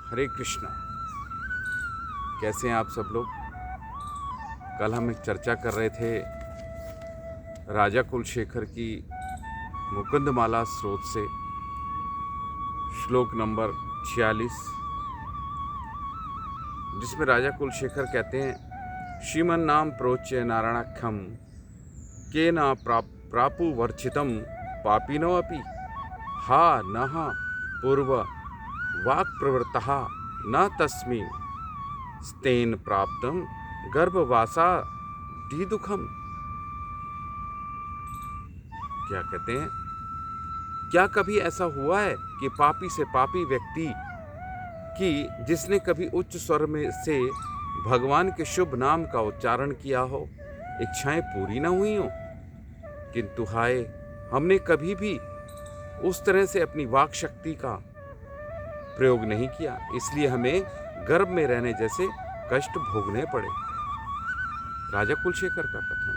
हरे कृष्णा। कैसे हैं आप सब लोग। कल हम एक चर्चा कर रहे थे राजा कुलशेखर की मुकुंदमाला स्रोत से श्लोक नंबर 46, जिसमें राजा कुलशेखर कहते हैं श्रीमन नाम प्रोच्य नारायणाख्यम के न प्रापु वर्चितम पापिनो अपि हा नहा पूर्व वाक् प्रवृत्तः न तस्मिन् स्तेन प्राप्तम गर्भवासा दुखम। क्या कहते हैं, क्या कभी ऐसा हुआ है कि पापी से पापी व्यक्ति की जिसने कभी उच्च स्वर में से भगवान के शुभ नाम का उच्चारण किया हो, इच्छाएं पूरी ना हुई हो? किंतु हाय, हमने कभी भी उस तरह से अपनी वाक शक्ति का प्रयोग नहीं किया, इसलिए हमें गर्भ में रहने जैसे कष्ट भोगने पड़े। राजा कुलशेखर का कथन।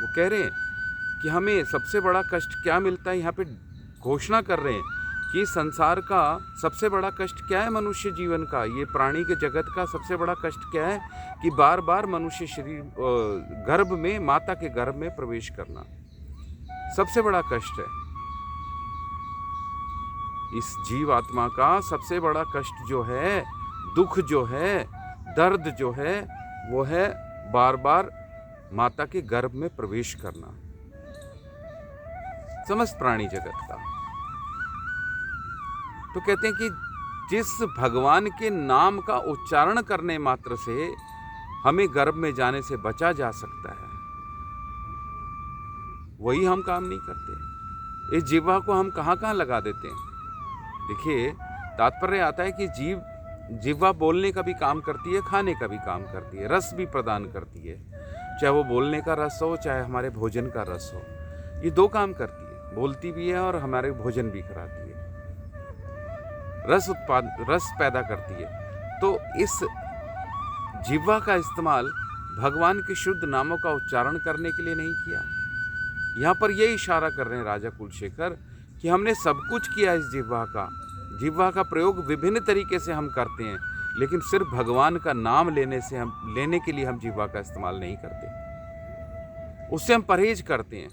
वो कह रहे हैं कि हमें सबसे बड़ा कष्ट क्या मिलता है। यहाँ पे घोषणा कर रहे हैं कि संसार का सबसे बड़ा कष्ट क्या है, मनुष्य जीवन का, ये प्राणी के जगत का सबसे बड़ा कष्ट क्या है कि बार बार मनुष्य शरीर गर्भ में, माता के गर्भ में प्रवेश करना सबसे बड़ा कष्ट है। इस जीव आत्मा का सबसे बड़ा कष्ट जो है, दुख जो है, दर्द जो है, वो है बार बार माता के गर्भ में प्रवेश करना, समस्त प्राणी जगत का। तो कहते हैं कि जिस भगवान के नाम का उच्चारण करने मात्र से हमें गर्भ में जाने से बचा जा सकता है, वही हम काम नहीं करते। इस जिह्वा को हम कहाँ कहाँ लगा देते हैं। देखिए, तात्पर्य आता है कि जिह्वा बोलने का भी काम करती है, खाने का भी काम करती है, रस भी प्रदान करती है। चाहे वो बोलने का रस हो, चाहे हमारे भोजन का रस हो, ये दो काम करती है, बोलती भी है और हमारे भोजन भी कराती है, रस पैदा करती है। तो इस जिह्वा का इस्तेमाल भगवान के शुद्ध नामों का उच्चारण करने के लिए नहीं किया। यहाँ पर यह इशारा कर रहे हैं राजा कुलशेखर कि हमने सब कुछ किया इस जिह्वा का प्रयोग विभिन्न तरीके से हम करते हैं, लेकिन सिर्फ भगवान का नाम लेने के लिए हम जिह्वा का इस्तेमाल नहीं करते, उससे हम परहेज करते हैं।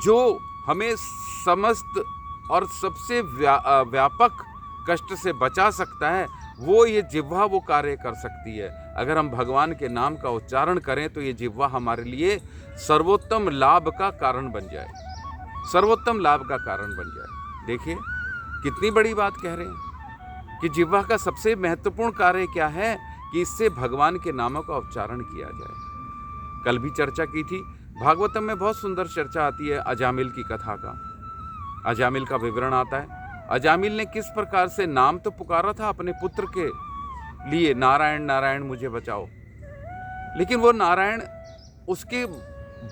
जो हमें समस्त और सबसे व्यापक कष्ट से बचा सकता है, वो ये जिह्वा वो कार्य कर सकती है। अगर हम भगवान के नाम का उच्चारण करें तो ये जिह्वा हमारे लिए सर्वोत्तम लाभ का कारण बन जाए, सर्वोत्तम लाभ का कारण बन जाए। देखिए कितनी बड़ी बात कह रहे हैं कि जिह्वा का सबसे महत्वपूर्ण कार्य क्या है कि इससे भगवान के नामों का उच्चारण किया जाए। कल भी चर्चा की थी, भागवतम में बहुत सुंदर चर्चा आती है अजामिल की कथा का। अजामिल का विवरण आता है, अजामिल ने किस प्रकार से नाम तो पुकारा था अपने पुत्र के लिए, नारायण नारायण मुझे बचाओ, लेकिन वो नारायण उसके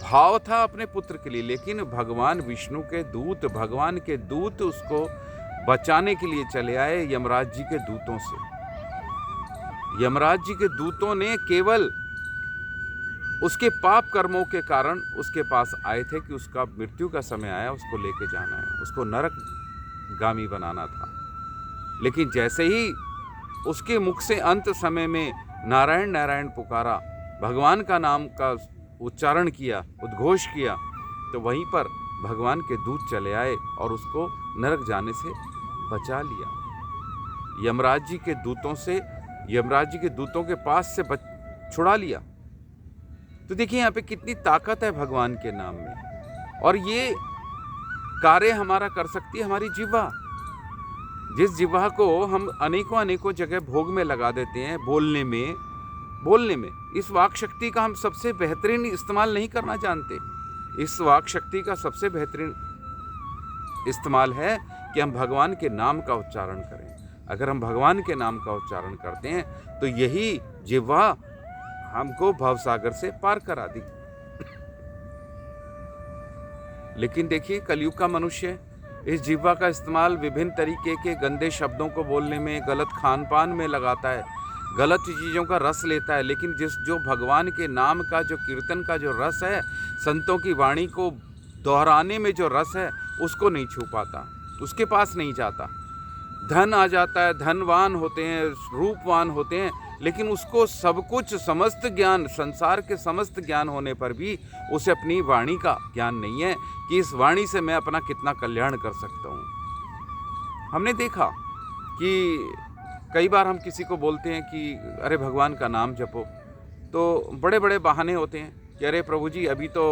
भाव था अपने पुत्र के लिए, लेकिन भगवान विष्णु के दूत, भगवान के दूत उसको बचाने के लिए चले आए यमराज जी के दूतों से। यमराज जी के दूतों ने केवल उसके पाप कर्मों के कारण उसके पास आए थे कि उसका मृत्यु का समय आया, उसको लेके जाना है, उसको नरक गामी बनाना था। लेकिन जैसे ही उसके मुख से अंत समय में नारायण नारायण पुकारा, भगवान का नाम का उच्चारण किया, उद्घोष किया, तो वहीं पर भगवान के दूत चले आए और उसको नरक जाने से बचा लिया। यमराज जी के दूतों के पास से छुड़ा लिया। तो देखिए यहाँ पे कितनी ताकत है भगवान के नाम में, और ये कार्य हमारा कर सकती है हमारी जिह्वा। जिस जिह्वा को हम अनेकों जगह भोग में लगा देते हैं, बोलने में इस वाक शक्ति का हम सबसे बेहतरीन इस्तेमाल नहीं करना जानते। इस वाक शक्ति का सबसे बेहतरीन इस्तेमाल है कि हम भगवान के नाम का उच्चारण करें। अगर हम भगवान के नाम का उच्चारण करते हैं तो यही जिह्वा हमको भवसागर से पार करा दी। लेकिन देखिए, कलयुग का मनुष्य इस जिह्वा का इस्तेमाल विभिन्न तरीके के गंदे शब्दों को बोलने में, गलत खान पान में लगाता है, गलत चीज़ों का रस लेता है। लेकिन जो भगवान के नाम का, जो कीर्तन का जो रस है, संतों की वाणी को दोहराने में जो रस है, उसको नहीं छू पाता, उसके पास नहीं जाता। धन आ जाता है, धनवान होते हैं, रूपवान होते हैं, लेकिन उसको सब कुछ समस्त ज्ञान, संसार के समस्त ज्ञान होने पर भी उसे अपनी वाणी का ज्ञान नहीं है कि इस वाणी से मैं अपना कितना कल्याण कर सकता हूँ। हमने देखा कि कई बार हम किसी को बोलते हैं कि अरे भगवान का नाम जपो, तो बड़े बड़े बहाने होते हैं कि अरे प्रभु जी अभी तो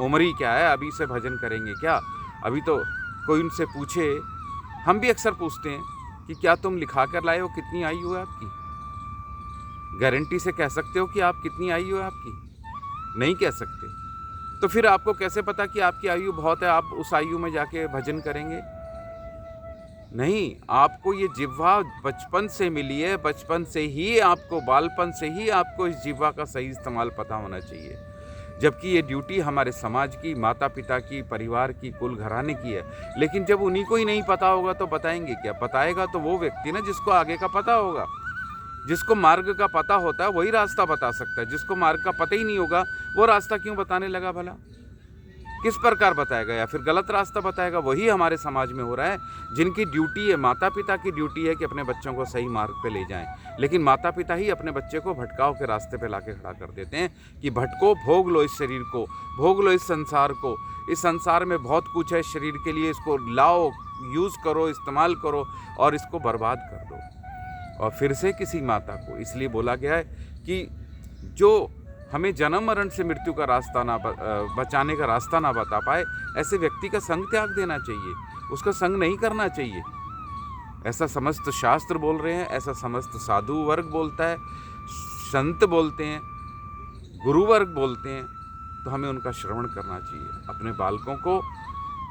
उम्र ही क्या है, अभी से भजन करेंगे क्या, अभी तो कोई उनसे पूछे, हम भी अक्सर पूछते हैं कि क्या तुम लिखा कर लाए हो, कितनी आयु है आपकी, गारंटी से कह सकते हो कि आप कितनी आयु है आपकी? नहीं कह सकते। तो फिर आपको कैसे पता कि आपकी आयु बहुत है, आप उस आयु में जाके भजन करेंगे? नहीं, आपको ये जिह्वा बचपन से मिली है, बचपन से ही आपको, बालपन से ही आपको इस जिह्वा का सही इस्तेमाल पता होना चाहिए। जबकि ये ड्यूटी हमारे समाज की, माता पिता की, परिवार की, कुल घराने की है। लेकिन जब उन्हीं को ही नहीं पता होगा तो बताएंगे क्या? बताएगा तो वो व्यक्ति ना जिसको आगे का पता होगा। जिसको मार्ग का पता होता है वही रास्ता बता सकता है। जिसको मार्ग का पता ही नहीं होगा वो रास्ता क्यों बताने लगा भला? किस प्रकार बताएगा? या फिर गलत रास्ता बताएगा? वही हमारे समाज में हो रहा है। जिनकी ड्यूटी है, माता पिता की ड्यूटी है कि अपने बच्चों को सही मार्ग पे ले जाएं, लेकिन माता पिता ही अपने बच्चे को भटकाव के रास्ते पे लाके खड़ा कर देते हैं कि भटको, भोग लो इस शरीर को, भोग लो इस संसार को, इस संसार में बहुत कुछ है शरीर के लिए, इसको लाओ, यूज़ करो, इस्तेमाल करो और इसको बर्बाद कर दो। और फिर से किसी माता को इसलिए बोला गया है कि जो हमें जन्म मरण से मृत्यु का रास्ता ना बचाने का रास्ता ना बता पाए, ऐसे व्यक्ति का संग त्याग देना चाहिए, उसका संग नहीं करना चाहिए। ऐसा समस्त शास्त्र बोल रहे हैं, ऐसा समस्त साधु वर्ग बोलता है, संत बोलते हैं, गुरु वर्ग बोलते हैं, तो हमें उनका श्रवण करना चाहिए, अपने बालकों को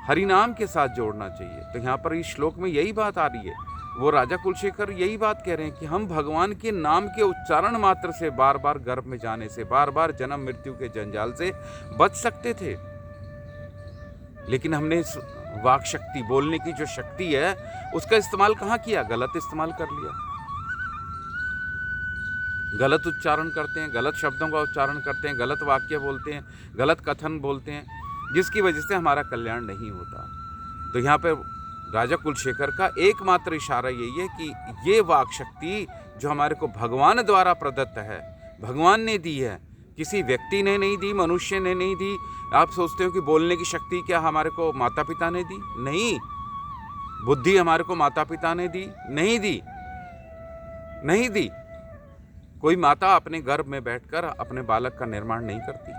हरि नाम के साथ जोड़ना चाहिए। तो यहाँ पर इस श्लोक में यही बात आ रही है। वो राजा कुलशेखर यही बात कह रहे हैं कि हम भगवान के नाम के उच्चारण मात्र से, बार बार गर्भ में जाने से, बार बार जन्म मृत्यु के जंजाल से बच सकते थे, लेकिन हमने वाक शक्ति, बोलने की जो शक्ति है, उसका इस्तेमाल कहाँ किया? गलत इस्तेमाल कर लिया। गलत उच्चारण करते हैं, गलत शब्दों का उच्चारण करते हैं, गलत वाक्य बोलते हैं, गलत कथन बोलते हैं, जिसकी वजह से हमारा कल्याण नहीं होता। तो यहाँ पे राजा कुलशेखर का एकमात्र इशारा यही है कि ये वाक शक्ति जो हमारे को भगवान द्वारा प्रदत्त है, भगवान ने दी है, किसी व्यक्ति ने नहीं दी, मनुष्य ने नहीं दी। आप सोचते हो कि बोलने की शक्ति क्या हमारे को माता पिता ने दी? नहीं। बुद्धि हमारे को माता पिता ने दी? नहीं दी, नहीं दी। कोई माता अपने गर्भ में बैठकर अपने बालक का निर्माण नहीं करती,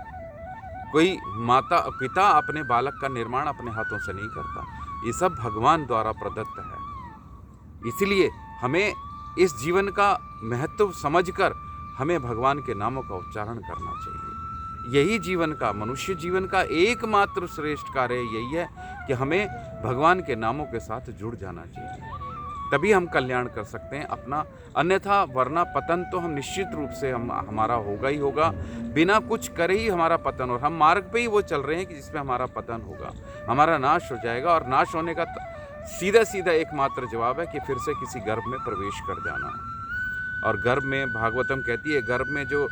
कोई माता पिता अपने बालक का निर्माण अपने हाथों से नहीं करता। ये सब भगवान द्वारा प्रदत्त है। इसलिए हमें इस जीवन का महत्व समझकर हमें भगवान के नामों का उच्चारण करना चाहिए। यही जीवन का, मनुष्य जीवन का एकमात्र श्रेष्ठ कार्य यही है कि हमें भगवान के नामों के साथ जुड़ जाना चाहिए, तभी हम कल्याण कर सकते हैं अपना। अन्यथा वरना पतन तो हम निश्चित रूप से हमारा होगा ही होगा, बिना कुछ करे ही हमारा पतन। और हम मार्ग पे ही वो चल रहे हैं कि जिसमें हमारा पतन होगा, हमारा नाश हो जाएगा। और नाश होने का सीधा सीधा एकमात्र जवाब है कि फिर से किसी गर्भ में प्रवेश कर जाना। और गर्भ में, भागवतम कहती है, गर्भ में जो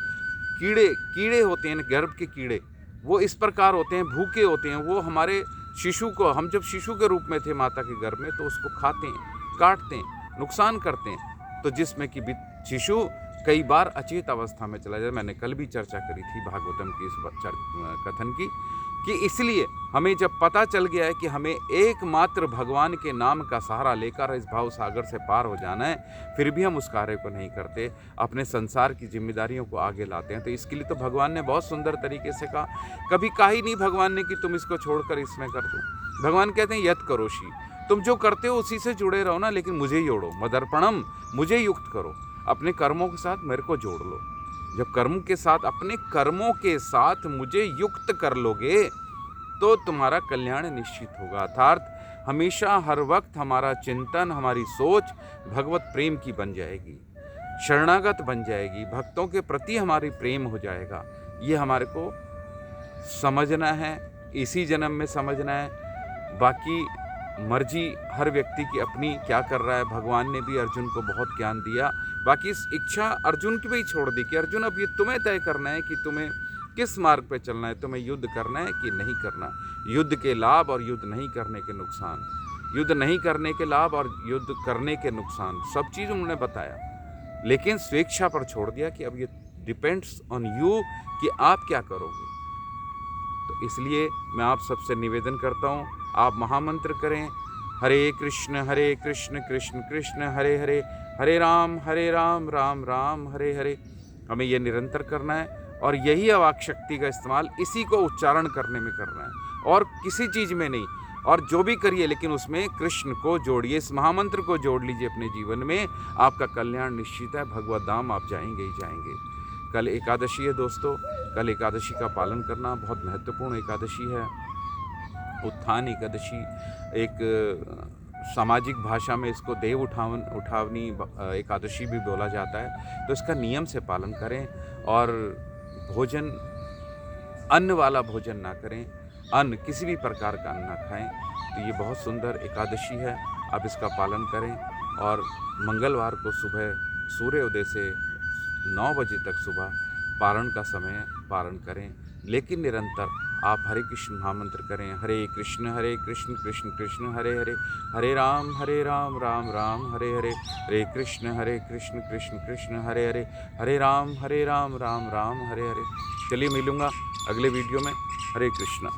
कीड़े होते हैं, गर्भ के कीड़े, वो इस प्रकार होते हैं, भूखे होते हैं। वो हमारे शिशु को, हम जब शिशु के रूप में थे माता के गर्भ में, तो उसको खाते हैं, काटते हैं, नुकसान करते हैं, तो जिसमें कि शिशु कई बार अचेत अवस्था में चला जाए। मैंने कल भी चर्चा करी थी भागवतम की इस कथन की, कि इसलिए हमें जब पता चल गया है कि हमें एकमात्र भगवान के नाम का सहारा लेकर इस भाव सागर से पार हो जाना है, फिर भी हम उस कार्य को नहीं करते, अपने संसार की जिम्मेदारियों को आगे लाते हैं। तो इसके लिए तो भगवान ने बहुत सुंदर तरीके से कहा, कभी कहा ही नहीं भगवान ने कि तुम इसको छोड़कर इसमें कर दो। भगवान कहते हैं यत करोषि, तुम जो करते हो उसी से जुड़े रहो ना, लेकिन मुझे जोड़ो, मदर्पणम, मुझे युक्त करो, अपने कर्मों के साथ मेरे को जोड़ लो। जब कर्म के साथ, अपने कर्मों के साथ मुझे युक्त कर लोगे तो तुम्हारा कल्याण निश्चित होगा। अर्थात हमेशा हर वक्त हमारा चिंतन, हमारी सोच भगवत प्रेम की बन जाएगी, शरणागत बन जाएगी, भक्तों के प्रति हमारी प्रेम हो जाएगा। ये हमारे को समझना है, इसी जन्म में समझना है। बाकी मर्जी हर व्यक्ति की अपनी क्या कर रहा है। भगवान ने भी अर्जुन को बहुत ज्ञान दिया, बाकी इस इच्छा अर्जुन की भी छोड़ दी कि अर्जुन अब ये तुम्हें तय करना है कि तुम्हें किस मार्ग पे चलना है, तुम्हें युद्ध करना है कि नहीं करना, युद्ध के लाभ और युद्ध नहीं करने के नुकसान। युद्ध नहीं करने के लाभ और युद्ध करने के नुकसान, सब चीज़ उन्होंने बताया, लेकिन स्वेच्छा पर छोड़ दिया कि अब ये डिपेंड्स ऑन यू कि आप क्या करोगे। तो इसलिए मैं आप सबसे निवेदन करता हूँ, आप महामंत्र करें, हरे कृष्ण कृष्ण कृष्ण हरे हरे, हरे राम राम राम हरे हरे। हमें ये निरंतर करना है और यही अवाक शक्ति का इस्तेमाल इसी को उच्चारण करने में करना है और किसी चीज़ में नहीं। और जो भी करिए लेकिन उसमें कृष्ण को जोड़िए, इस महामंत्र को जोड़ लीजिए अपने जीवन में, आपका कल्याण निश्चित है, भगवत धाम आप जाएंगे ही जाएंगे। कल एकादशी है दोस्तों, कल एकादशी का पालन करना बहुत महत्वपूर्ण एकादशी है। उत्थान एकादशी, एक सामाजिक भाषा में इसको देव उठावनी एकादशी भी बोला जाता है। तो इसका नियम से पालन करें और भोजन, अन्न वाला भोजन ना करें, अन्न किसी भी प्रकार का अन्न ना खाएं। तो ये बहुत सुंदर एकादशी है, आप इसका पालन करें। और मंगलवार को सुबह सूर्योदय से 9 बजे तक सुबह पारण का समय पारण करें, लेकिन निरंतर आप हरे कृष्ण महामंत्र करें, हरे कृष्ण कृष्ण कृष्ण हरे हरे, हरे राम राम राम हरे हरे, हरे कृष्ण कृष्ण कृष्ण हरे हरे, हरे राम राम राम हरे हरे। चलिए मिलूँगा अगले वीडियो में। हरे कृष्ण।